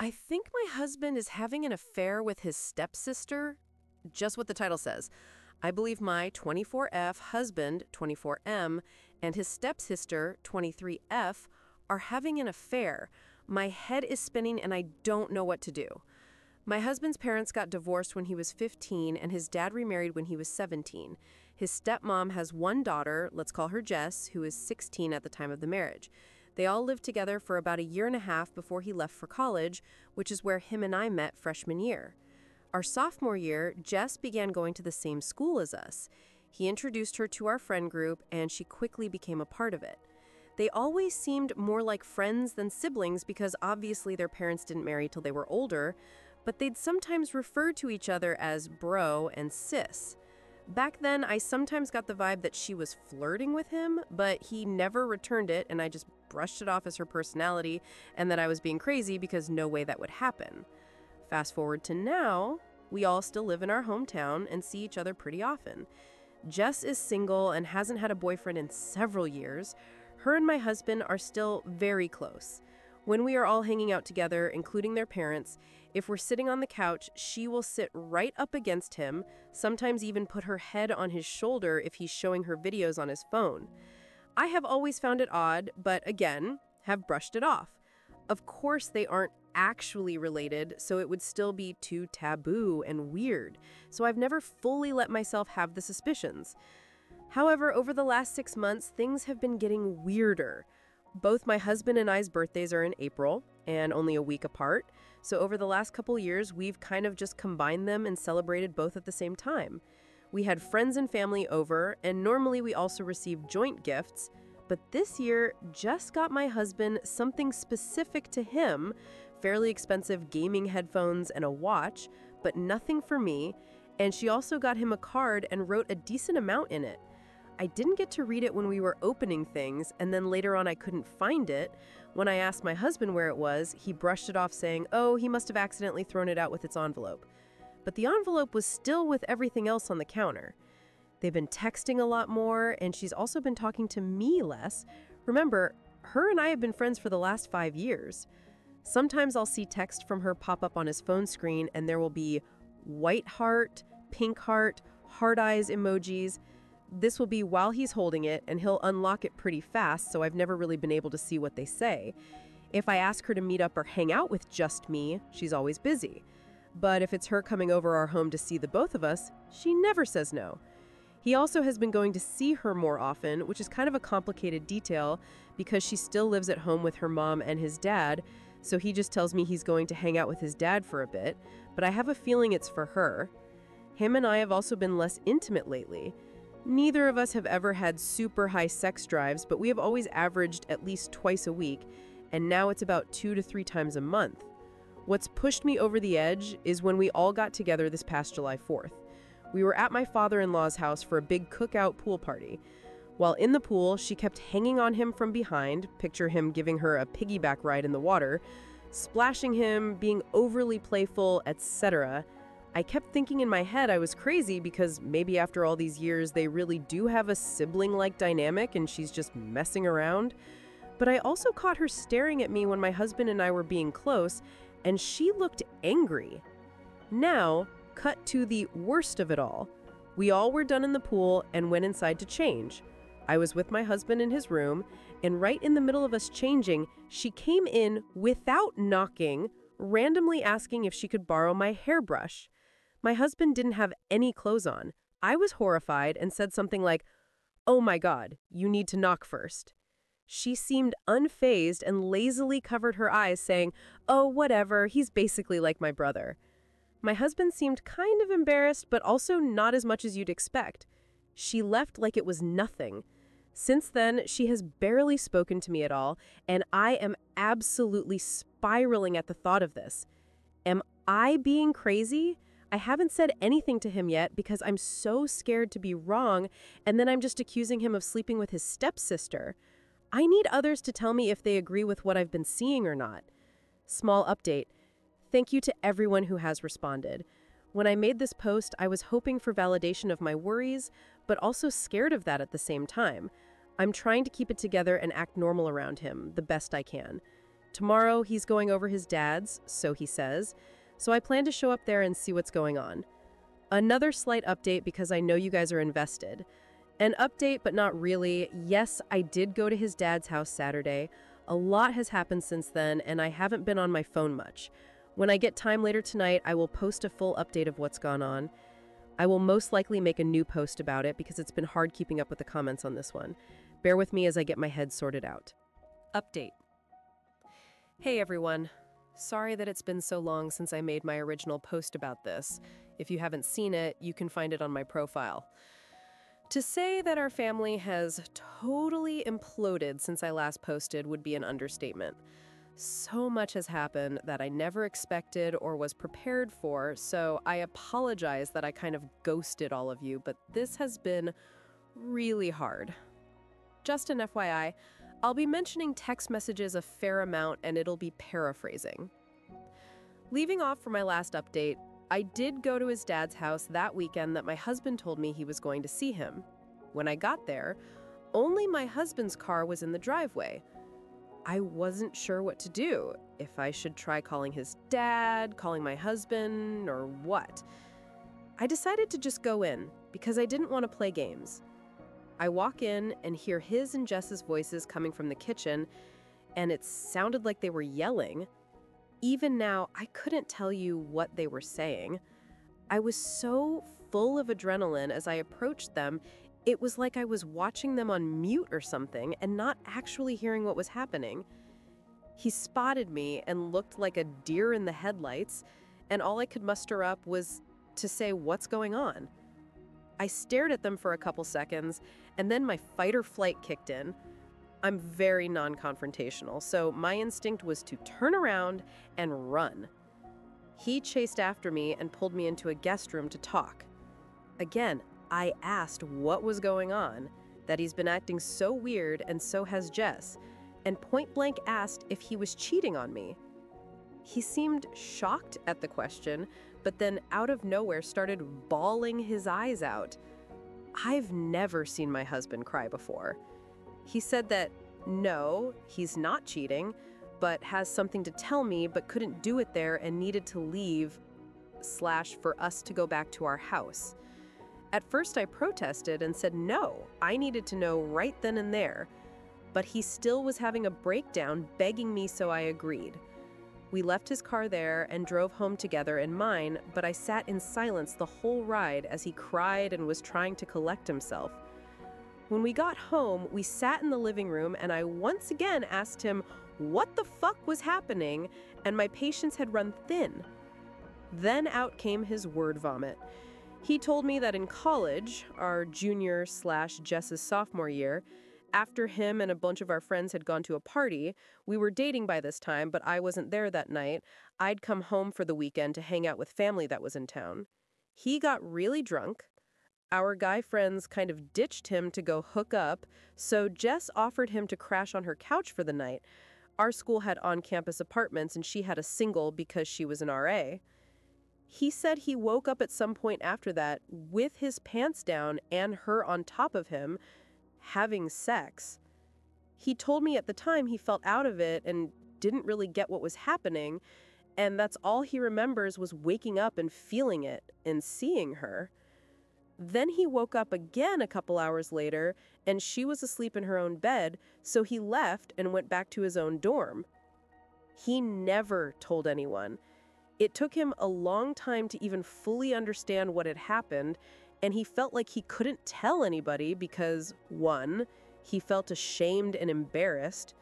I think my husband is having an affair with his stepsister. Just what the title says. I believe my 24F husband, 24M, and his stepsister, 23F, are having an affair. My head is spinning and I don't know what to do. My husband's parents got divorced when he was 15 and his dad remarried when he was 17. His stepmom has one daughter, let's call her Jess, who is 16 at the time of the marriage. They all lived together for about a year and a half before he left for college, which is where him and I met freshman year. Our sophomore year, Jess began going to the same school as us. He introduced her to our friend group, and she quickly became a part of it. They always seemed more like friends than siblings because obviously their parents didn't marry till they were older, but they'd sometimes refer to each other as bro and sis. Back then, I sometimes got the vibe that she was flirting with him, but he never returned it, and I just brushed it off as her personality and that I was being crazy because no way that would happen. Fast forward to now, we all still live in our hometown and see each other pretty often. Jess is single and hasn't had a boyfriend in several years. Her and my husband are still very close. When we are all hanging out together, including their parents, if we're sitting on the couch, she will sit right up against him, sometimes even put her head on his shoulder if he's showing her videos on his phone. I have always found it odd, but again, have brushed it off. Of course, they aren't actually related, so it would still be too taboo and weird, so I've never fully let myself have the suspicions. However, over the last 6 months, things have been getting weirder. Both my husband and I's birthdays are in April, and only a week apart, so over the last couple years, we've kind of just combined them and celebrated both at the same time. We had friends and family over, and normally we also receive joint gifts, but this year, Jess got my husband something specific to him, fairly expensive gaming headphones and a watch, but nothing for me, and she also got him a card and wrote a decent amount in it. I didn't get to read it when we were opening things, and then later on I couldn't find it. When I asked my husband where it was, he brushed it off saying, oh, he must have accidentally thrown it out with its envelope. But the envelope was still with everything else on the counter. They've been texting a lot more, and she's also been talking to me less. Remember, her and I have been friends for the last 5 years. Sometimes I'll see text from her pop up on his phone screen, and there will be white heart, pink heart, heart eyes emojis. This will be while he's holding it, and he'll unlock it pretty fast, so I've never really been able to see what they say. If I ask her to meet up or hang out with just me, she's always busy. But if it's her coming over our home to see the both of us, she never says no. He also has been going to see her more often, which is kind of a complicated detail because she still lives at home with her mom and his dad, so he just tells me he's going to hang out with his dad for a bit, but I have a feeling it's for her. Him and I have also been less intimate lately. Neither of us have ever had super high sex drives, but we have always averaged at least twice a week, and now it's about 2 to 3 times a month. What's pushed me over the edge is when we all got together this past July 4th. We were at my father-in-law's house for a big cookout pool party. While in the pool, she kept hanging on him from behind, picture him giving her a piggyback ride in the water, splashing him, being overly playful, etc. I kept thinking in my head I was crazy because maybe after all these years they really do have a sibling-like dynamic and she's just messing around. But I also caught her staring at me when my husband and I were being close, and she looked angry. Now, cut to the worst of it all. We all were done in the pool and went inside to change. I was with my husband in his room, and right in the middle of us changing, she came in without knocking, randomly asking if she could borrow my hairbrush. My husband didn't have any clothes on. I was horrified and said something like, "Oh my God, you need to knock first." She seemed unfazed and lazily covered her eyes, saying, "Oh, whatever, he's basically like my brother." My husband seemed kind of embarrassed, but also not as much as you'd expect. She left like it was nothing. Since then, she has barely spoken to me at all, and I am absolutely spiraling at the thought of this. Am I being crazy? I haven't said anything to him yet because I'm so scared to be wrong, and then I'm just accusing him of sleeping with his stepsister. I need others to tell me if they agree with what I've been seeing or not. Small update. Thank you to everyone who has responded. When I made this post, I was hoping for validation of my worries, but also scared of that at the same time. I'm trying to keep it together and act normal around him, the best I can. Tomorrow he's going over his dad's, so he says, so I plan to show up there and see what's going on. Another slight update because I know you guys are invested. An update, but not really. Yes, I did go to his dad's house Saturday. A lot has happened since then, and I haven't been on my phone much. When I get time later tonight, I will post a full update of what's gone on. I will most likely make a new post about it because it's been hard keeping up with the comments on this one. Bear with me as I get my head sorted out. Update. Hey everyone. Sorry that it's been so long since I made my original post about this. If you haven't seen it, you can find it on my profile. To say that our family has totally imploded since I last posted would be an understatement. So much has happened that I never expected or was prepared for, so I apologize that I kind of ghosted all of you, but this has been really hard. Just an FYI, I'll be mentioning text messages a fair amount and it'll be paraphrasing. Leaving off for my last update, I did go to his dad's house that weekend that my husband told me he was going to see him. When I got there, only my husband's car was in the driveway. I wasn't sure what to do, if I should try calling his dad, calling my husband, or what. I decided to just go in, because I didn't want to play games. I walk in and hear his and Jess's voices coming from the kitchen, and it sounded like they were yelling. Even now, I couldn't tell you what they were saying. I was so full of adrenaline as I approached them, it was like I was watching them on mute or something and not actually hearing what was happening. He spotted me and looked like a deer in the headlights, and all I could muster up was to say, "What's going on?" I stared at them for a couple seconds, and then my fight or flight kicked in. I'm very non-confrontational, so my instinct was to turn around and run. He chased after me and pulled me into a guest room to talk. Again, I asked what was going on, that he's been acting so weird and so has Jess, and point blank asked if he was cheating on me. He seemed shocked at the question, but then out of nowhere started bawling his eyes out. I've never seen my husband cry before. He said that no, he's not cheating, but has something to tell me but couldn't do it there and needed to leave / for us to go back to our house. At first I protested and said no, I needed to know right then and there, but he still was having a breakdown begging me, so I agreed. We left his car there and drove home together in mine, but I sat in silence the whole ride as he cried and was trying to collect himself. When we got home, we sat in the living room and I once again asked him what the fuck was happening, and my patience had run thin. Then out came his word vomit. He told me that in college, our junior / Jess's sophomore year, after him and a bunch of our friends had gone to a party, we were dating by this time, but I wasn't there that night. I'd come home for the weekend to hang out with family that was in town. He got really drunk. Our guy friends kind of ditched him to go hook up, so Jess offered him to crash on her couch for the night. Our school had on-campus apartments and she had a single because she was an RA. He said he woke up at some point after that with his pants down and her on top of him, having sex. He told me at the time he felt out of it and didn't really get what was happening, and that's all he remembers was waking up and feeling it and seeing her. Then he woke up again a couple hours later, and she was asleep in her own bed, so he left and went back to his own dorm. He never told anyone. It took him a long time to even fully understand what had happened, and he felt like he couldn't tell anybody because, 1, he felt ashamed and embarrassed.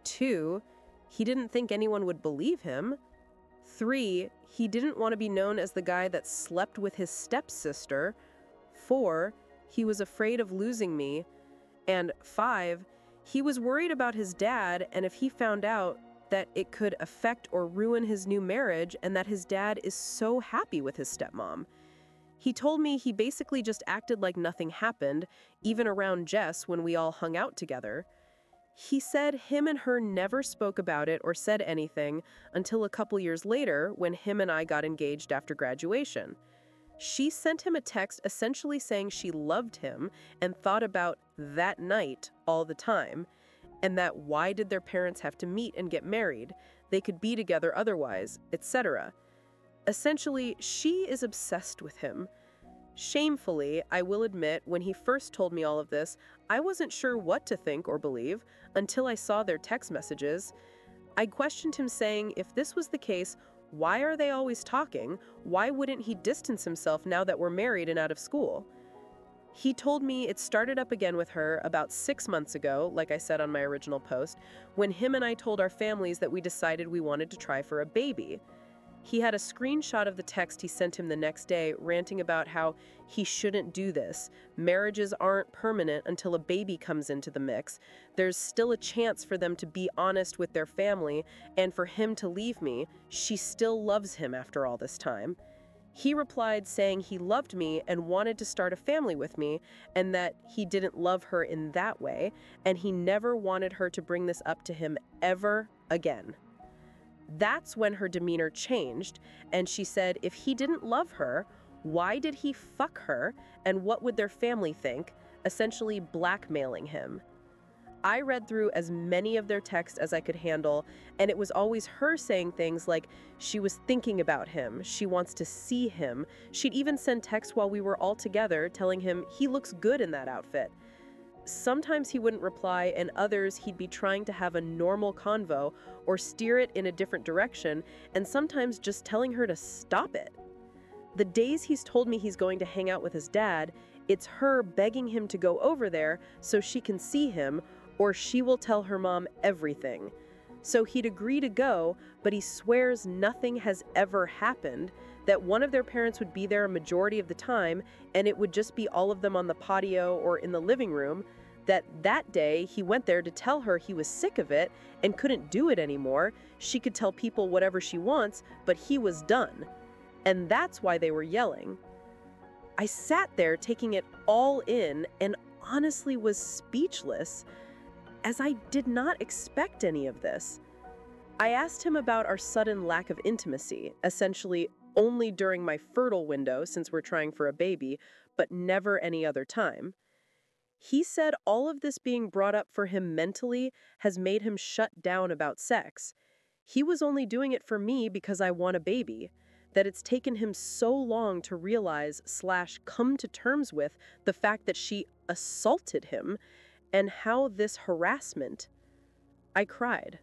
2, he didn't think anyone would believe him. 3, he didn't want to be known as the guy that slept with his stepsister. 4, he was afraid of losing me. And 5, he was worried about his dad, and if he found out, that it could affect or ruin his new marriage, and that his dad is so happy with his stepmom. He told me he basically just acted like nothing happened, even around Jess when we all hung out together. He said him and her never spoke about it or said anything until a couple years later when him and I got engaged after graduation. She sent him a text essentially saying she loved him and thought about that night all the time. and that why did their parents have to meet and get married? They could be together otherwise, etc. Essentially, she is obsessed with him. Shamefully, I will admit, when he first told me all of this, I wasn't sure what to think or believe until I saw their text messages. I questioned him, saying, if this was the case, why are they always talking? Why wouldn't he distance himself now that we're married and out of school? He told me it started up again with her about 6 months ago, like I said on my original post, when him and I told our families that we decided we wanted to try for a baby. He had a screenshot of the text he sent him the next day, ranting about how he shouldn't do this. Marriages aren't permanent until a baby comes into the mix. There's still a chance for them to be honest with their family, and for him to leave me. She still loves him after all this time. He replied saying he loved me and wanted to start a family with me, and that he didn't love her in that way, and he never wanted her to bring this up to him ever again. That's when her demeanor changed, and she said if he didn't love her, why did he fuck her, and what would their family think, essentially blackmailing him. I read through as many of their texts as I could handle, and it was always her saying things like she was thinking about him, she wants to see him. She'd even send texts while we were all together telling him he looks good in that outfit. Sometimes he wouldn't reply, and others he'd be trying to have a normal convo or steer it in a different direction, and sometimes just telling her to stop it. The days he's told me he's going to hang out with his dad, it's her begging him to go over there so she can see him, or she will tell her mom everything. So he'd agree to go, but he swears nothing has ever happened, that one of their parents would be there a majority of the time, and it would just be all of them on the patio or in the living room, that day he went there to tell her he was sick of it and couldn't do it anymore. She could tell people whatever she wants, but he was done. And that's why they were yelling. I sat there taking it all in and honestly was speechless, as I did not expect any of this. I asked him about our sudden lack of intimacy, essentially only during my fertile window since we're trying for a baby, but never any other time. He said all of this being brought up for him mentally has made him shut down about sex. He was only doing it for me because I want a baby, that it's taken him so long to realize / come to terms with the fact that she assaulted him, and how this harassment. I cried.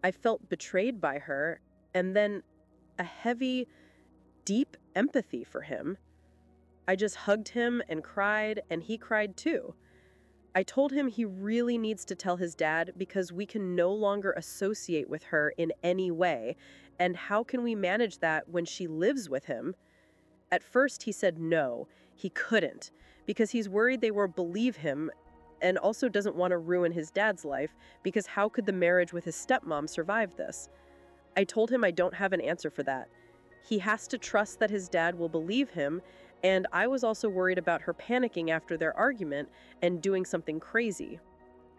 I felt betrayed by her, and then a heavy, deep empathy for him. I just hugged him and cried, and he cried too. I told him he really needs to tell his dad because we can no longer associate with her in any way, and how can we manage that when she lives with him? At first he said no, he couldn't, because he's worried they won't believe him, and also doesn't want to ruin his dad's life, because how could the marriage with his stepmom survive this? I told him I don't have an answer for that. He has to trust that his dad will believe him, and I was also worried about her panicking after their argument and doing something crazy.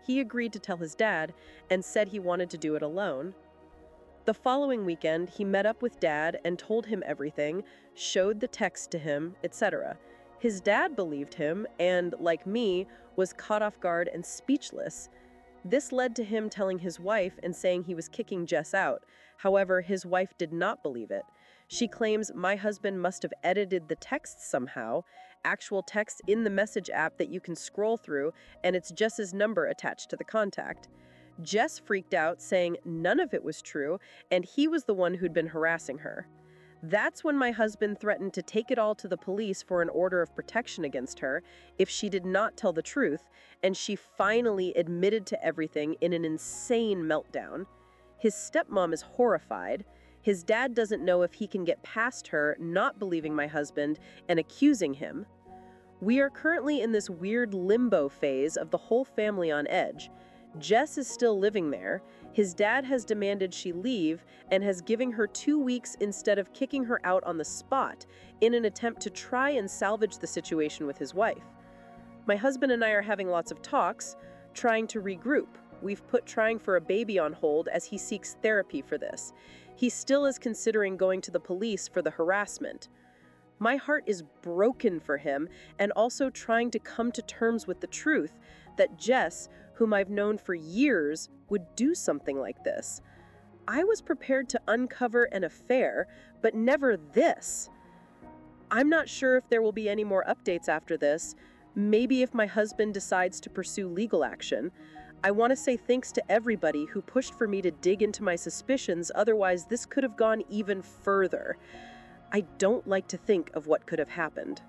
He agreed to tell his dad and said he wanted to do it alone. The following weekend, he met up with Dad and told him everything, showed the text to him, etc. His dad believed him and, like me, was caught off guard and speechless. This led to him telling his wife and saying he was kicking Jess out. However, his wife did not believe it. She claims my husband must have edited the text somehow, actual text in the message app that you can scroll through, and it's Jess's number attached to the contact. Jess freaked out, saying none of it was true, and he was the one who'd been harassing her. That's when my husband threatened to take it all to the police for an order of protection against her if she did not tell the truth, and she finally admitted to everything in an insane meltdown. His stepmom is horrified. His dad doesn't know if he can get past her not believing my husband and accusing him. We are currently in this weird limbo phase of the whole family on edge. Jess is still living there. His dad has demanded she leave and has given her 2 weeks instead of kicking her out on the spot in an attempt to try and salvage the situation with his wife. My husband and I are having lots of talks, trying to regroup. We've put trying for a baby on hold as he seeks therapy for this. He still is considering going to the police for the harassment. My heart is broken for him and also trying to come to terms with the truth that Jess, whom I've known for years, would do something like this. I was prepared to uncover an affair, but never this. I'm not sure if there will be any more updates after this. Maybe if my husband decides to pursue legal action. I want to say thanks to everybody who pushed for me to dig into my suspicions, otherwise this could have gone even further. I don't like to think of what could have happened.